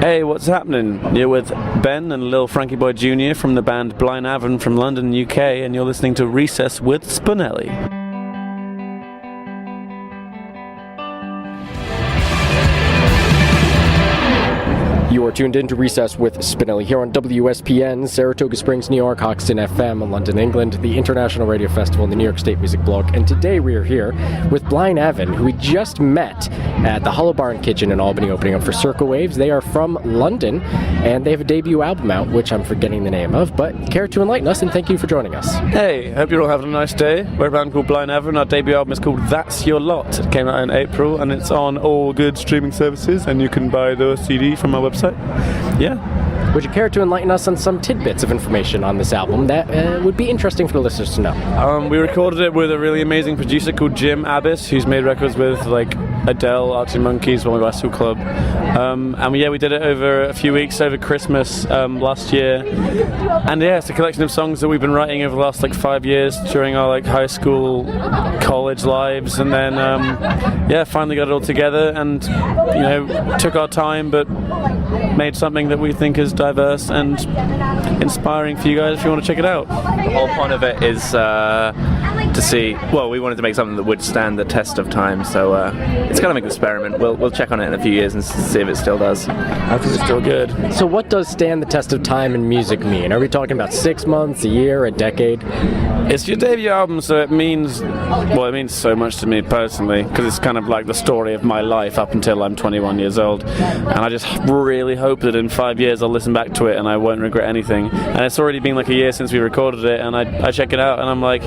Hey, what's happening? You're with Ben and Lil Frankie Boy Jr. from the band BLAENAVON from London, UK, and you're listening to Recess with Spinelli. You are tuned in to Recess with Spinelli here on WSPN, Saratoga Springs, New York, Hoxton FM, London, England, the International Radio Festival, and the New York State Music Blog. And today we are here with BLAENAVON, who we just met at the Hollow Barn Kitchen in Albany, opening up for Circle Waves. They are from London, and they have a debut album out, which I'm forgetting the name of, but care to enlighten us, and thank you for joining us. Hey, hope you're all having a nice day. We're a band called BLAENAVON. Our debut album is called That's Your Lot. It came out in April, and it's on all good streaming services, and you can buy the CD from our website. Yeah. Would you care to enlighten us on some tidbits of information on this album that would be interesting for the listeners to know? We recorded it with a really amazing producer called Jim Abbas, who's made records with like Adele, Arctic Monkeys, One West Club. We did it over a few weeks over Christmas last year. And yeah, it's a collection of songs that we've been writing over the last 5 years during our high school, college lives, and then finally got it all together and took our time but made something that we think is diverse and inspiring for you guys if you want to check it out. The whole point of it is to see, we wanted to make something that would stand the test of time, so it's kind of an experiment. We'll check on it in a few years and see if it still does. I think it's still good. So what does stand the test of time in music mean? Are we talking about 6 months, a year, a decade? It's your debut album, so it means so much to me personally, because it's kind of like the story of my life up until I'm 21 years old, and I just really hope that in 5 years I'll listen back to it and I won't regret anything. And it's already been a year since we recorded it, and I check it out and I'm like,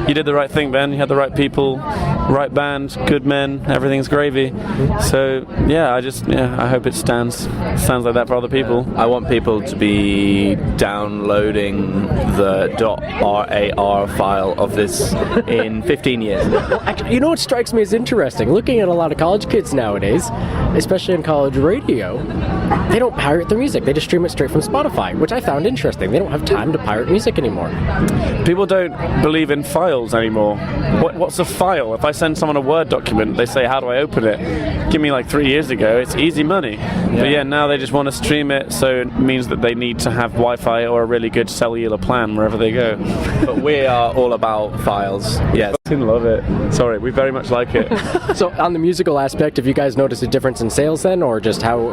you did the right thing, Ben. You had the right people, right band, good men, everything's gravy. So yeah, I hope it stands like that for other people. I want people to be downloading the .rar file of this in 15 years. Well, actually, you know what strikes me as interesting? Looking at a lot of college kids nowadays, especially in college radio, they don't pirate their music. They just stream it straight from Spotify, which I found interesting. They don't have time to pirate music anymore. People don't believe in files anymore. What's a file? If I send someone a Word document, they say, how do I open it? Give me 3 years ago, it's easy money. Yeah. But yeah, now they just want to stream it, so it means that they need to have Wi-Fi or a really good cellular plan wherever they go. But we are all about files. Yes. I love it. Sorry, we very much like it. So on the musical aspect, have you guys noticed a difference in sales then, or just how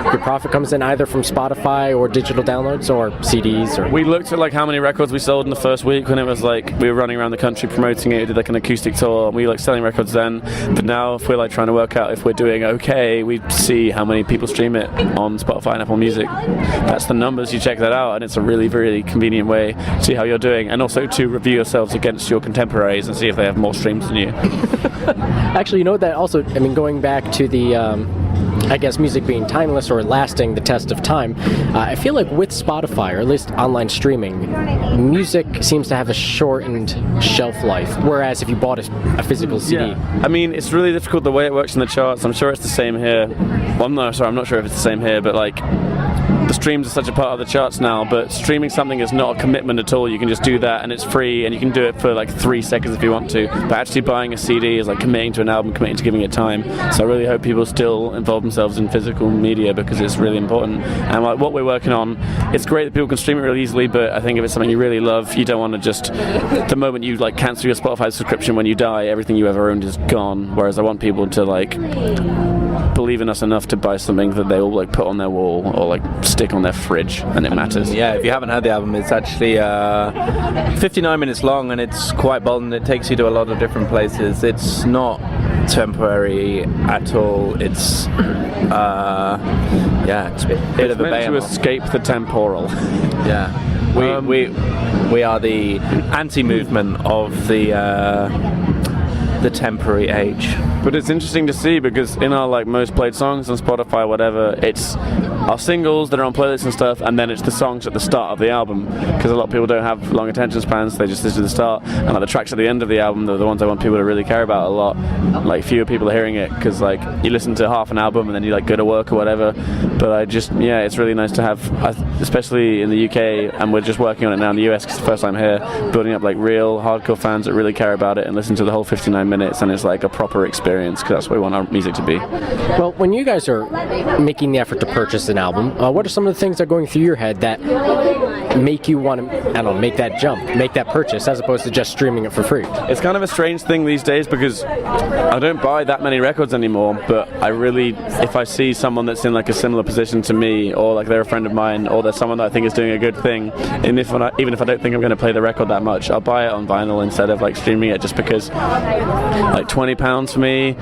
your profit comes in either from Spotify or digital downloads or CDs? Or we looked at how many records we sold in the first week when it was we were running around the country promoting it. We did an acoustic tour, and we selling records then. But now if we're trying to work out if we're doing okay, we see how many people stream it on Spotify and Apple Music. That's the numbers. You check that out, and it's a really, really convenient way to see how you're doing, and also to review yourselves against your contemporaries and see if they have more streams than you. Actually, that also, going back to the music being timeless or lasting the test of time, I feel like with Spotify, or at least online streaming, music seems to have a shortened shelf life, whereas if you bought a physical CD... Yeah. It's really difficult the way it works in the charts. I'm sure it's the same here. Well, I'm not sure if it's the same here, but the streams are such a part of the charts now, but streaming something is not a commitment at all. You can just do that, and it's free, and you can do it for 3 seconds if you want to. But actually buying a CD is committing to an album, committing to giving it time. So I really hope people still involve themselves in physical media, because it's really important. And what we're working on, it's great that people can stream it really easily, but I think if it's something you really love, you don't want to just, the moment you cancel your Spotify subscription when you die, everything you ever owned is gone. Whereas I want people to believe in us enough to buy something that they will put on their wall or stick on their fridge, and it matters. Yeah, if you haven't heard the album, it's actually 59 minutes long, and it's quite bold, and it takes you to a lot of different places. It's not temporary at all. It's it's a bit of a meant to escape the temporal. Yeah. We are the anti-movement of the temporary age. But it's interesting to see, because in our most played songs on Spotify, whatever, it's our singles that are on playlists and stuff, and then it's the songs at the start of the album, because a lot of people don't have long attention spans. They just listen to the start, and the tracks at the end of the album, they're the ones I want people to really care about a lot. Fewer people are hearing it, because you listen to half an album and then you go to work or whatever. But it's really nice to have, especially in the UK, and we're just working on it now in the US because it's the first time here, building up real hardcore fans that really care about it and listen to the whole 59 minutes minutes, and it's like a proper experience, because that's what we want our music to be. Well, when you guys are making the effort to purchase an album, what are some of the things that are going through your head that make you want to, I don't know, make that jump, make that purchase, as opposed to just streaming it for free? It's kind of a strange thing these days, because I don't buy that many records anymore, but I really, if I see someone that's in like a similar position to me, or like they're a friend of mine, or there's someone that I think is doing a good thing, and even if I don't think I'm going to play the record that much, I'll buy it on vinyl instead of like streaming it, just because like £20 for me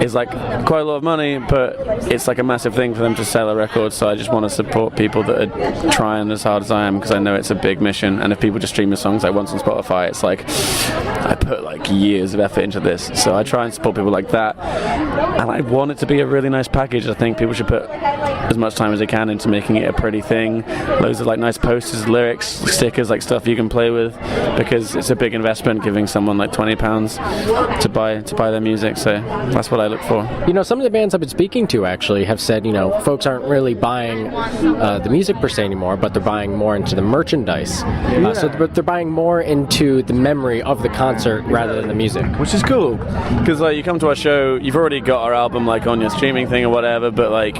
is like quite a lot of money, but it's like a massive thing for them to sell a record, so I just want to support people that are trying as hard as I am, because I know it's a big mission. And if people just stream the songs like once on Spotify, it's like I put like years of effort into this, so I try and support people like that, and I want it to be a really nice package. I think people should put as much time as they can into making it a pretty thing, loads of like nice posters, lyrics, stickers, like stuff you can play with, because it's a big investment giving someone like £20 to buy their music, so that's what I look for. You know, some of the bands I've been speaking to actually have said, you know, folks aren't really buying the music per se anymore, but they're buying more into the merchandise. So they're buying more into the memory of the concert rather than the music. Which is cool, because like you come to our show, you've already got our album like on your streaming thing or whatever, but like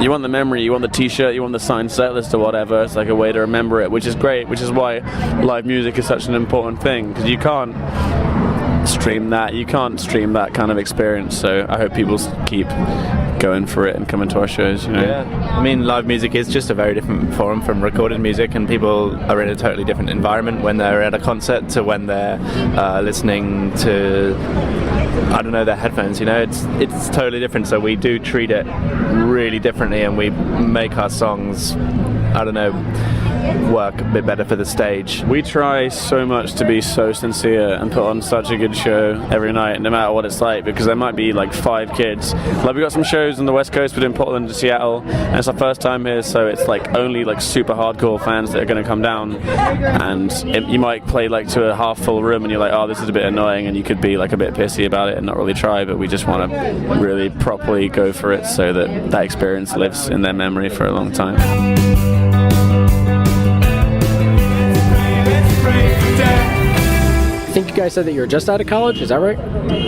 you want the memory, you want the t-shirt, you want the signed set list or whatever. It's like a way to remember it, which is great, which is why live music is such an important thing, because you can't stream that kind of experience. So I hope people keep going for it and coming to our shows, you know. Yeah, I mean, live music is just a very different form from recorded music, and people are in a totally different environment when they're at a concert to when they're listening to, I don't know, their headphones, you know. It's totally different, so we do treat it really differently, and we make our songs, I don't know, work a bit better for the stage. We try so much to be so sincere and put on such a good show every night, no matter what it's like, because there might be like 5 kids. Like we got some shows on the West Coast, we're doing Portland and Seattle, and it's our first time here, so it's like only like super hardcore fans that are going to come down, and you might play like to a half full room and you're like, oh, this is a bit annoying, and you could be like a bit pissy about it and not really try, but we just want to really properly go for it so that that experience lives in their memory for a long time. I think you guys said that you were just out of college, is that right?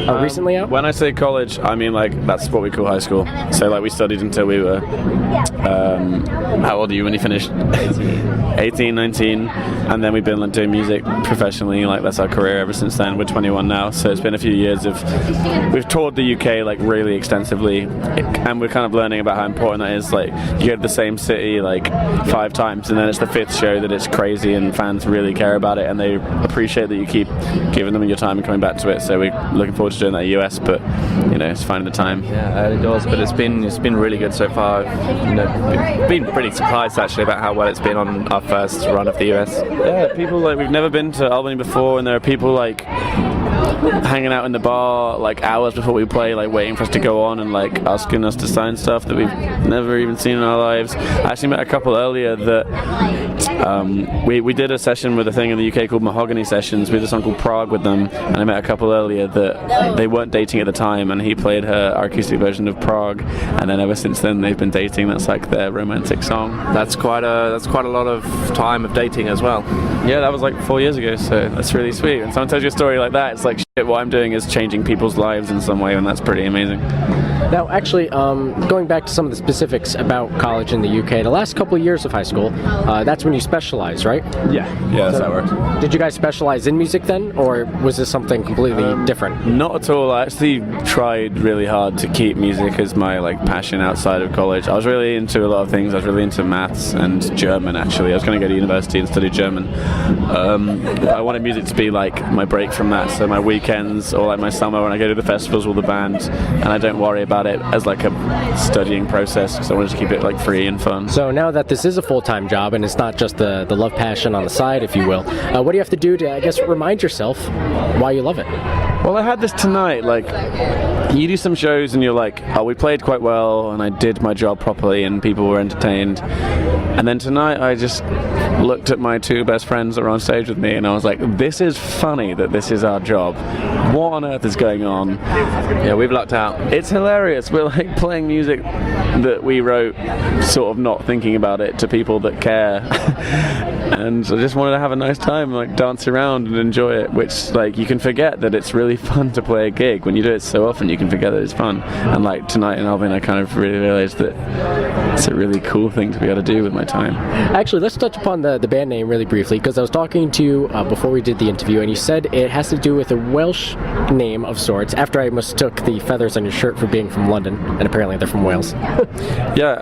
Or recently out? When I say college, I mean like that's what we call high school. So like we studied until we were, how old are you when you finished? 18, 19, and then we've been like, doing music professionally, like that's our career ever since then. We're 21 now, so it's been a few years we've toured the UK like really extensively, and we're kind of learning about how important that is. Like you go to the same city like 5 times, and then it's the 5th show that it's crazy and fans really care about it, and they appreciate that you keep giving them your time and coming back to it. So we're looking forward to doing that in the US, but you know, it's finding the time. Yeah, it does, but it's been really good so far. You know, been pretty surprised actually about how well it's been on our first run of the US. Yeah, people like, we've never been to Albany before, and there are people like hanging out in the bar like hours before we play, like waiting for us to go on and like asking us to sign stuff that we've never even seen in our lives. I actually met a couple earlier that we did a session with a thing in the UK called Mahogany Sessions. We did a song called Prague with them, and I met a couple earlier that they weren't dating at the time, and he played our acoustic version of Prague, and then ever since then they've been dating. That's like their romantic song. That's quite a lot of time of dating as well. Yeah, that was like 4 years ago, so that's really sweet. When someone tells you a story like that, it's like, shit, what I'm doing is changing people's lives in some way, and that's pretty amazing. Now, actually, going back to some of the specifics about college in the UK, the last couple of years of high school, that's when you specialized, right? Yeah, that's how it works. Did you guys specialize in music then, or was this something completely different? Not at all. I actually tried really hard to keep music as my like passion outside of college. I was really into a lot of things. I was really into maths and German, actually. I was going to go to university and study German. I wanted music to be like my break from that, so my weekends or like my summer when I go to the festivals with the band, and I don't worry about it as like a studying process, because I wanted to keep it like free and fun. So now that this is a full-time job and it's not just the love passion on the side, if you will, what do you have to do to, I guess, remind yourself why you love it? Well, I had this tonight, like, you do some shows and you're like, oh, we played quite well and I did my job properly and people were entertained. And then tonight I just looked at my 2 best friends that were on stage with me and I was like, this is funny that this is our job. What on earth is going on? Yeah, we've lucked out. It's hilarious. We're like playing music that we wrote, sort of not thinking about it, to people that care. And I just wanted to have a nice time, like dance around and enjoy it, which like you can forget that it's really really fun to play a gig. When you do it so often, you can forget that it's fun. And like tonight in Albany, I kind of really realized that it's a really cool thing to be able to do with my time. Actually, let's touch upon the band name really briefly, because I was talking to you before we did the interview, and you said it has to do with a Welsh name of sorts, after I mistook the feathers on your shirt for being from London, and apparently they're from Wales. Yeah,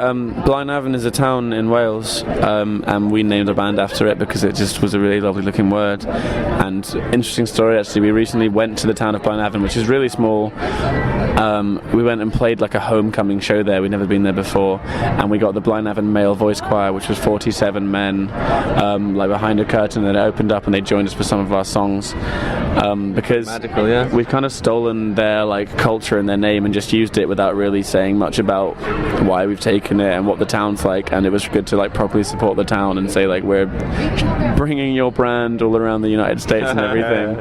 BLAENAVON is a town in Wales, and we named the band after it because it just was a really lovely looking word. And interesting story, actually, we recently went to the town of BLAENAVON, which is really small. We went and played like a homecoming show there. We'd never been there before, and we got the BLAENAVON male voice choir, which was 47 men, like behind a curtain, and it opened up and they joined us for some of our songs, because Magical, yeah. we've kind of stolen their like culture and their name and just used it without really saying much about why we've taken it and what the town's like. And it was good to like properly support the town and say like, we're bringing your brand all around the United States and everything.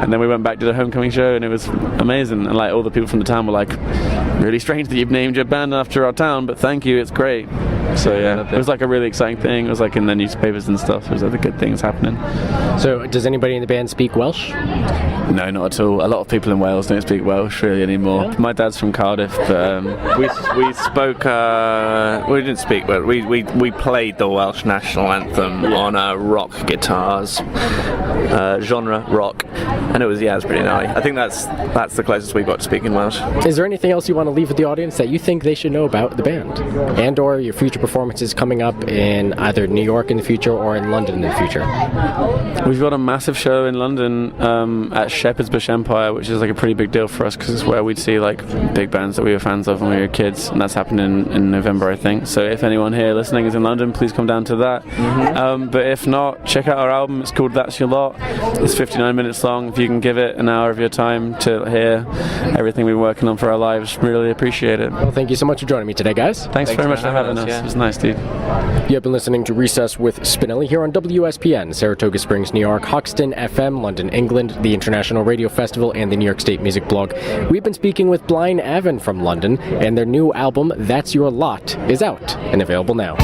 And then we went back to the homecoming show and it was amazing, and like all the people from the town were like, really strange that you've named your band after our town, but thank you, it's great. So yeah, it was like a really exciting thing. It was like in the newspapers and stuff. There was other good things happening. So does anybody in the band speak Welsh? No, not at all. A lot of people in Wales don't speak Welsh really anymore. Yeah. My dad's from Cardiff, but We spoke. We didn't speak, but we played the Welsh national anthem on rock guitars, genre rock, and it was pretty gnarly. I think that's the closest we got to speaking Welsh. Is there anything else you want to leave with the audience that you think they should know about the band, and or your future performances coming up in either New York in the future or in London in the future? we've got a massive show in London at Shepherd's Bush Empire, which is like a pretty big deal for us because it's where we'd see like big bands that we were fans of when we were kids, and that's happening in November, I think. So if anyone here listening is in London, please come down to that. But if not, check out our album. It's called That's Your Lot. It's 59 minutes long. If you can give it an hour of your time to hear everything we're working on for our lives, really appreciate it. Well, thank you so much for joining me today, guys. Thanks very much for having us. yeah. It was nice, dude. You have been listening to Recess with Spinelli here on WSPN, Saratoga Springs, New York, Hoxton FM, London, England, the International Radio Festival, and the New York State Music Blog. We've been speaking with BLAENAVON from London, and their new album, That's Your Lot, is out and available now.